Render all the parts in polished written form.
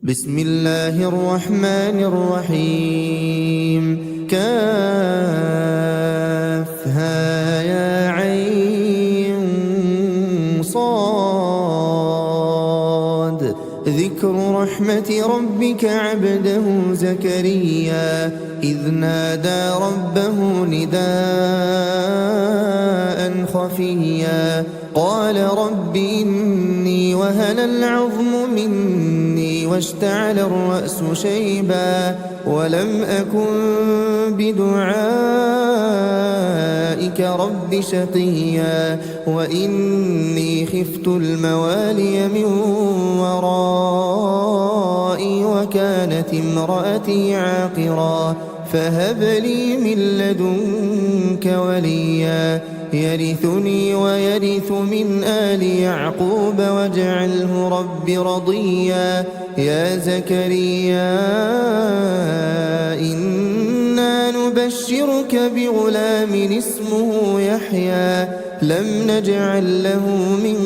بسم الله الرحمن الرحيم كافها يا عين صاد ذكر رحمة ربك عبده زكريا إذ نادى ربه نداء خفيا قال رب إني وهن العظم مني واشتعل الرأس شيبا ولم أكن بدعائك رب شقيا وإني خفت الموالي من ورائي وكانت امرأتي عاقرا فهب لي من لدنك وليا يرثني ويرث من آل يعقوب واجعله رب رضيا يا زكريا إنا نبشرك بغلام اسمه يحيى لم نجعل له من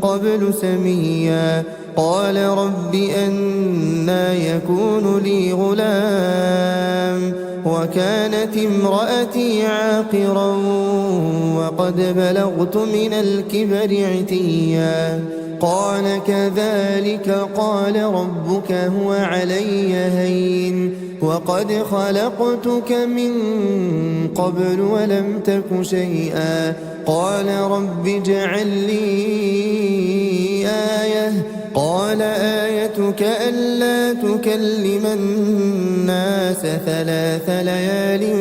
قبل سميا قال رب أنى يكون لي غلام وكانت امرأتي عاقرا وقد بلغت من الكبر عتيا قال كذلك قال ربك هو علي هين وقد خلقتك من قبل ولم تك شيئا قال رب اجعل لي آية قال آيتك ألا تكلم الناس 3 ليال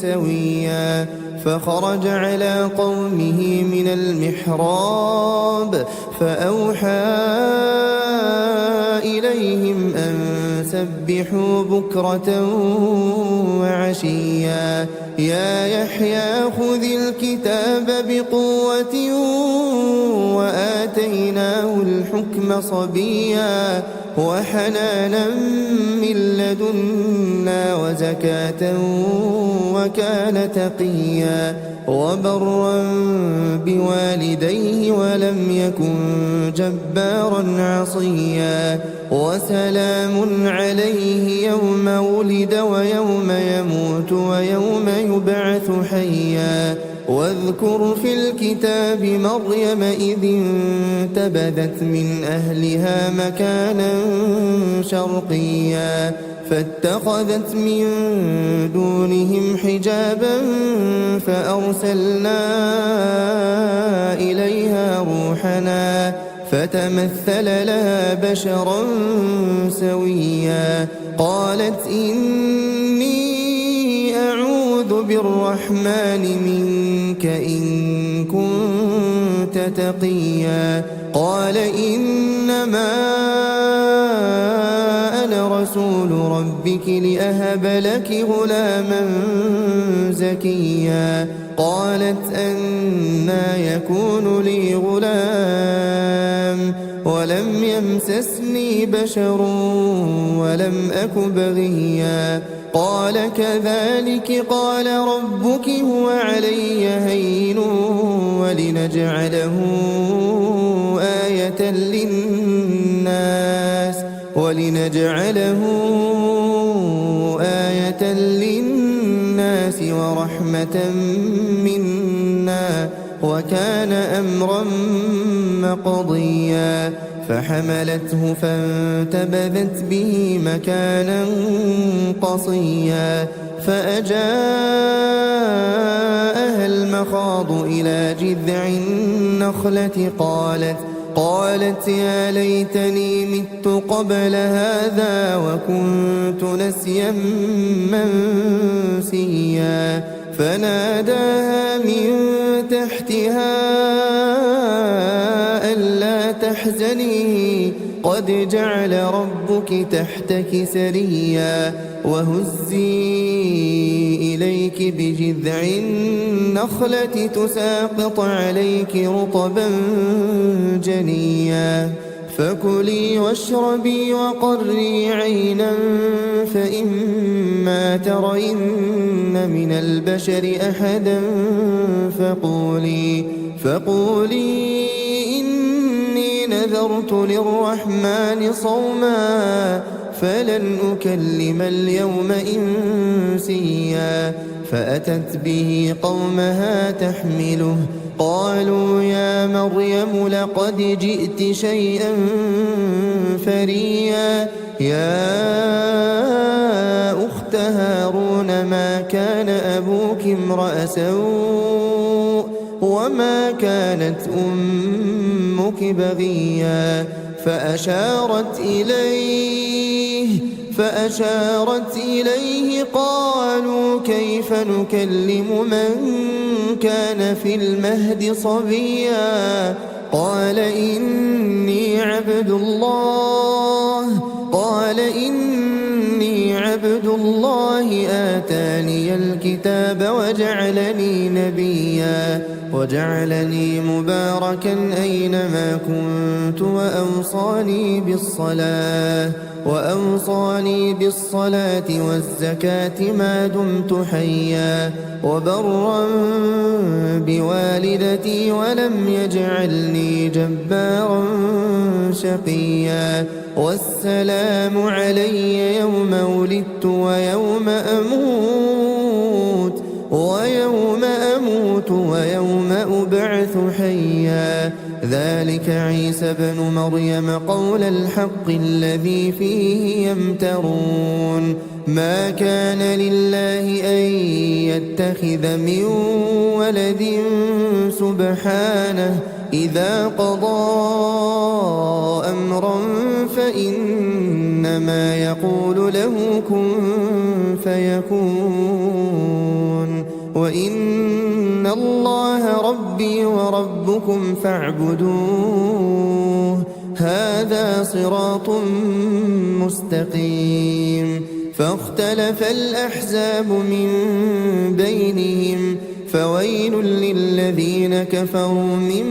سويا فخرج على قومه من المحراب فأوحى إليهم أن سبحوا بكرة وعشيا يا يحيى خذ الكتاب بقوة وآتيناه الحكم صبيا وحنانا من لدنا وزكاة وكان تقيا وبرا بوالديه ولم يكن جبارا عصيا وسلام عليه يوم ولد ويوم يموت ويوم يبعث حيا واذكر في الكتاب مريم إذ انتبذت من أهلها مكانا شرقيا فاتخذت من دونهم حجابا فأرسلنا إليها روحنا فتمثل لها بشرا سويا قالت إني أعوذ بالرحمن منك إن كنت تقيا قال إنما أنا رسول ربك لأهب لك غلاما زكيا قالت أنى يكون لي غلام ولم يمسسني بشر ولم أك بغيا قال كذلك قال ربك هو علي هين ولنجعله آية للناس ورحمة منا وكان أمرا مقضيا فحملته فانتبذت به مكانا قصيا فأجاءها المخاض إلى جذع النخلة قالت يا ليتني مت قبل هذا وكنت نسيا منسيا فناداها من تحتها ألا تحزني قد جعل ربك تحتك سريا وهزي إليك بجذع النخلة تساقط عليك رطبا جنيا فكلي واشربي وقري عينا فإما ترين من البشر أحدا فقولي إني نذرت للرحمن صوما فلن أكلم اليوم إنسيا فأتت به قومها تحمله قالوا يا مريم لقد جئت شيئا فريا يا أخت هارون ما كان أبوك امرأ سوء وما كانت أمك بغيا فأشارت إليه قالوا كيف نكلم من كان في المهد صبيا قال إني عبد الله آتاني الكتاب وجعلني نبيا وجعلني مباركا أينما كنت وأوصاني بالصلاة والزكاة ما دمت حيا وبرا بوالدتي ولم يجعلني جبارا شقيا والسلام علي يوم ولدت ويوم أموت ويوم أبعث حيا ذلك عيسى بن مريم قول الحق الذي فيه يمترون ما كان لله أن يتخذ من ولد سبحانه إذا قضى أمرا فإنما يقول له كن فيكون وإن الله ربي وربكم فاعبدوه هذا صراط مستقيم فاختلف الأحزاب من بينهم فويل للذين كفروا من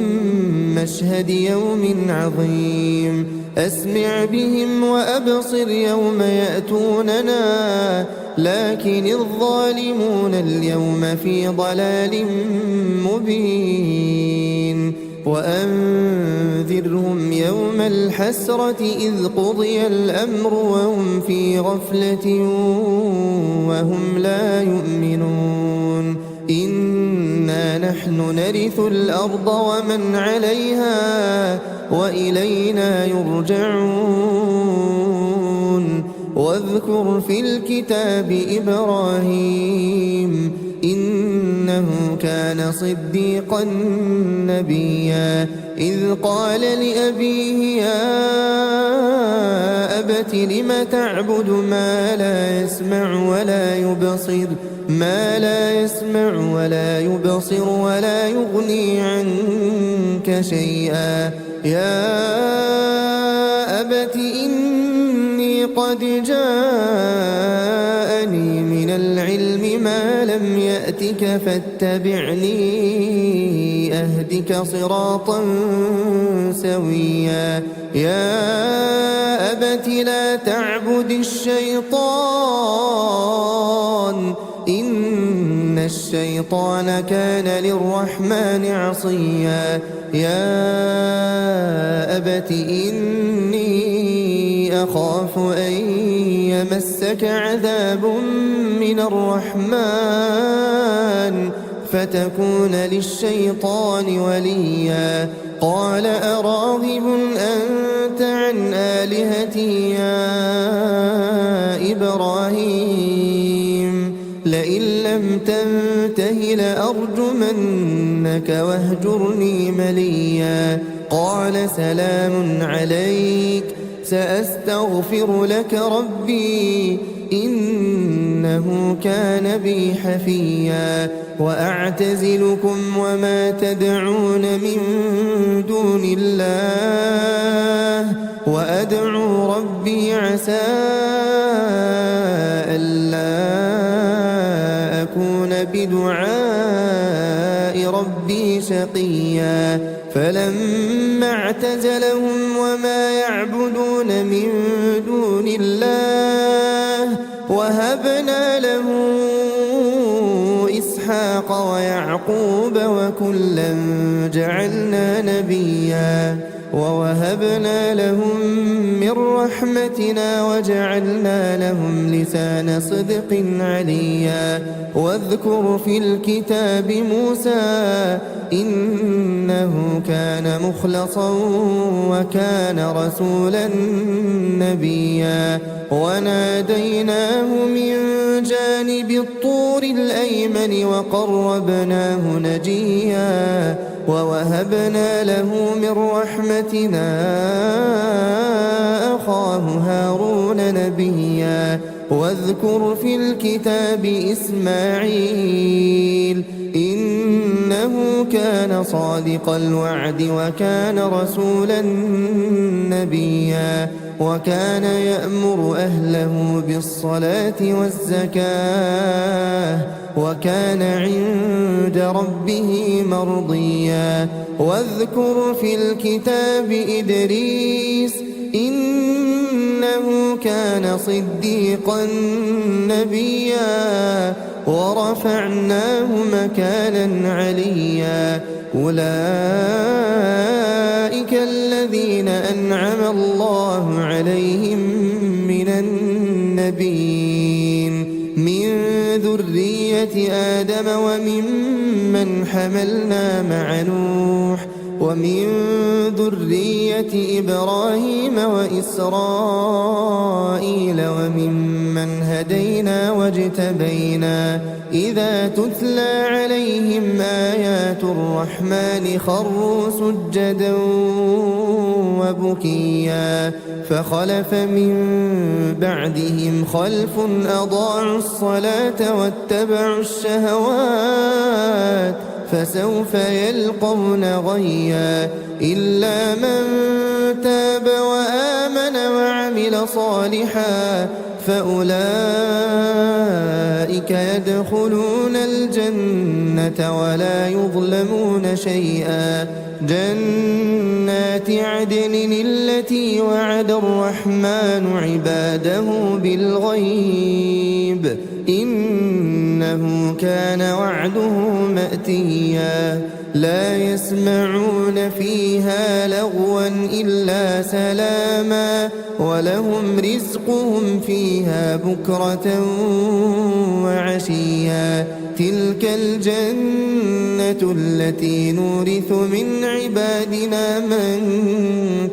مشهد يوم عظيم أسمع بهم وأبصر يوم يأتوننا لكن الظالمون اليوم في ضلال مبين وأنذرهم يوم الحسرة إذ قضي الأمر وهم في غفلة وهم لا يؤمنون إنا نحن نرث الأرض ومن عليها وإلينا يرجعون واذكر في الكتاب إبراهيم إنه كان صديقا نبيا إذ قال لأبيه يا أبت لم تعبد ما لا يسمع ولا يبصر ولا يغني عنك شيئا يا أبت إني قد جاءني من العلم ما لم يأتك فاتبعني أهدك صراطا سويا يا أبت لا تعبد الشيطان إن الشيطان كان للرحمن عصيا يا أبت إني أخاف أن يمسك عذاب من الرحمن فتكون للشيطان وليا قال أراغب أنت عن آلهتي يا إبراهيم لئن لم تنته لأرجمنك واهجرني مليا قال سلام عليك سأستغفر لك ربي إنه كان بي حفيا وأعتزلكم وما تدعون من دون الله وأدعو ربي عسى ألا أكون بدعاء ربي شقيا فلما اعتزلهم وما يعبدون من دون الله وهبنا له إسحاق ويعقوب وكلا جعلنا نبيا ووهبنا لهم من رحمتنا وجعلنا لهم لسان صدق عليا واذكر في الكتاب موسى إنه كان مخلصا وكان رسولا نبيا وناديناه من جانب الطور الأيمن وقربناه نجيا ووهبنا له من رحمتنا أخاه هارون نبيا واذكر في الكتاب إسماعيل إنه كان صادق الوعد وكان رسولا نبيا وكان يأمر أهله بالصلاة والزكاة وكان عند ربه مرضيا واذكر في الكتاب إدريس إنه كان صديقا نبيا ورفعناه مكانا عليا أولئك الذين أنعم الله عليهم من النبيين من ذرية آدم وممن حملنا مع نوح ومن ذرية إبراهيم وإسرائيل وممن هدينا واجتبينا إذا تتلى عليهم آيات الرحمن خروا سجدا وبكيا فخلف من بعدهم خلف أضاعوا الصلاة واتبعوا الشهوات فسوف يلقون غيا إلا من تاب وآمن وعمل صالحا فأولئك يدخلون الجنة ولا يظلمون شيئا جنات عدن التي وعد الرحمن عباده بالغيب إنه كان وعده مأتيا لا يسمعون فيها لغوا إلا سلاما ولهم رزقهم فيها بكرة وعشيا تلك الجنة التي نورث من عبادنا من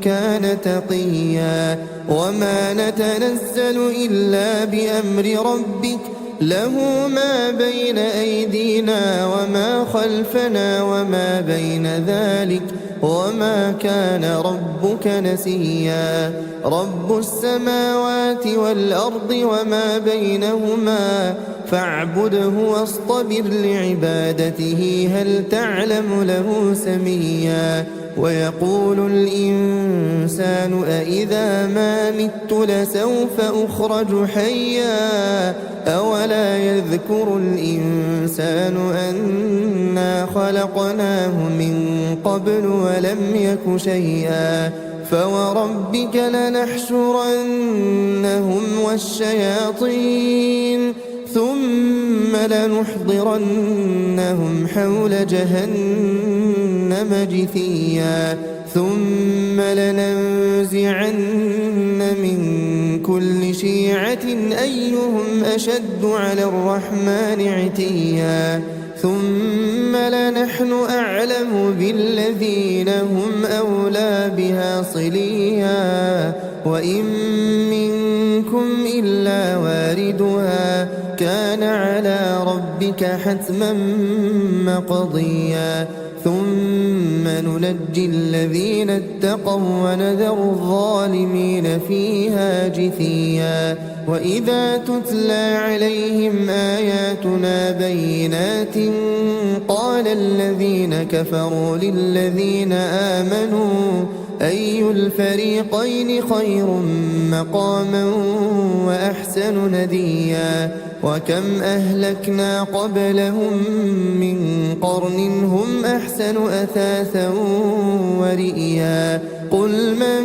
كان تقيا وما نتنزل إلا بأمر ربك له ما بين أيدينا وما خلفنا وما بين ذلك وما كان ربك نسيا رب السماوات والأرض وما بينهما فاعبده واصطبر لعبادته هل تعلم له سميا ويقول الإنسان أإذا ما مت لسوف أخرج حيا أولا يذكر الإنسان أنا خلقناه من قبل ولم يك شيئا فوربك لنحشرنهم والشياطين ثم لنحضرنهم حول جهنم جثيا ثم لننزعن من كل شيعة أيهم أشد على الرحمن عتيا ثم لنحن أعلم بالذين هم أولى بها صليا وإن منكم إلا واردها كان على ربك حتما مقضيا ثم ننجي الذين اتقوا ونذر الظالمين فيها جثيا وإذا تتلى عليهم آياتنا بينات قال الذين كفروا للذين آمنوا أي الفريقين خير مقاما وأحسن نديا وكم أهلكنا قبلهم من قرن هم أحسن أثاثا ورئيا قل من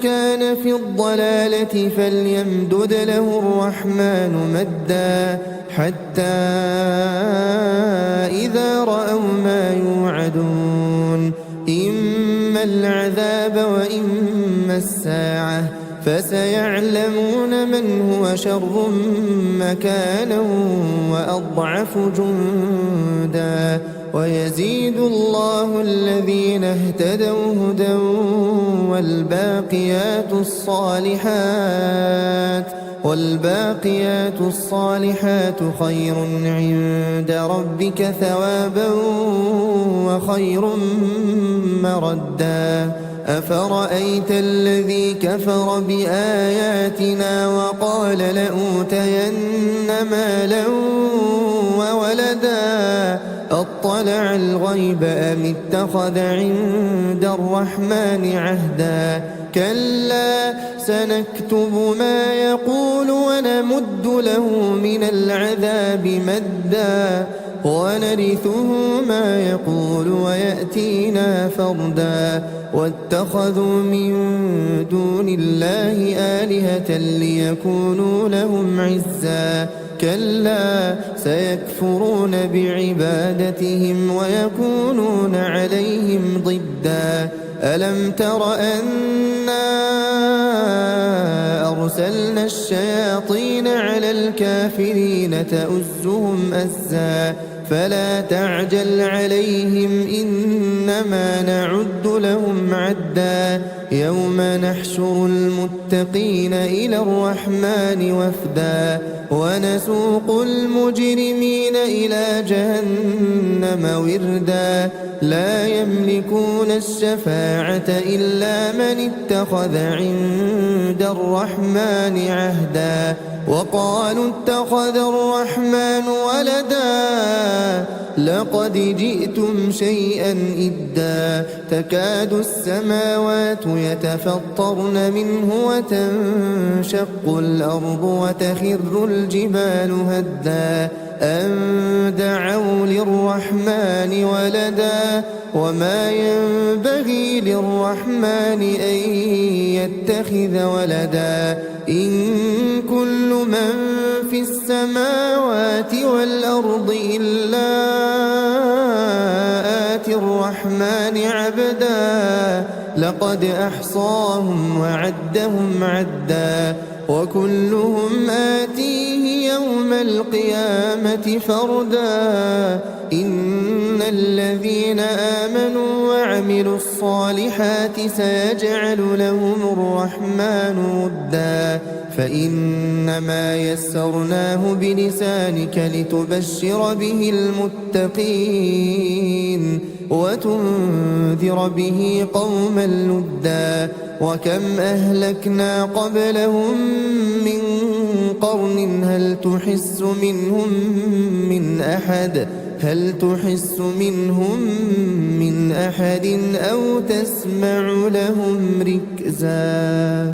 كان في الضلالة فليمدد له الرحمن مدا حتى إذا رأوا ما يوعدون إما إما العذاب وإما الساعة فسيعلمون من هو شر مكانا وأضعف جندا ويزيد الله الذين اهتدوا هدى والباقيات الصالحات خير عند ربك ثوابا وخير مردا أفرأيت الذي كفر بآياتنا وقال لأوتين مالا وولدا أطلع الغيب أم اتخذ عند الرحمن عهدا كلا سنكتب ما يقول ونمد له من العذاب مدا ونرثه ما يقول ويأتينا فردا واتخذوا من دون الله آلهة ليكونوا لهم عزا كلا سيكفرون بعبادتهم ويكونون عليهم ضدا ألم تر أنا أرسلنا الشياطين على الكافرين تؤزهم أزا فلا تعجل عليهم إنما نعد لهم عدا يوم نحشر المتقين إلى الرحمن وفدا ونسوق المجرمين إلى جهنم وردا لا يملكون الشفاعة إلا من اتخذ عند الرحمن عهدا وقالوا اتخذ الرحمن ولدا لقد جئتم شيئا إدا تكاد السماوات يتفطرن منه وتنشق الأرض وتخر الجبال هدا أن دعوا للرحمن ولدا وما ينبغي للرحمن أن يتخذ ولدا إن كل من في السماوات والأرض إلا آتي الرحمن عبدا لقد أحصاهم وعدهم عدا وكلهم آتيه يوم القيامة فردا إن الذين آمنوا وعملوا الصالحات سيجعل لهم الرحمن ودا فإنما يسرناه بلسانك لتبشر به المتقين وتنذر به قوما لدا وكم أهلكنا قبلهم من قرن هل تحس منهم من أحد أو تسمع لهم ركزا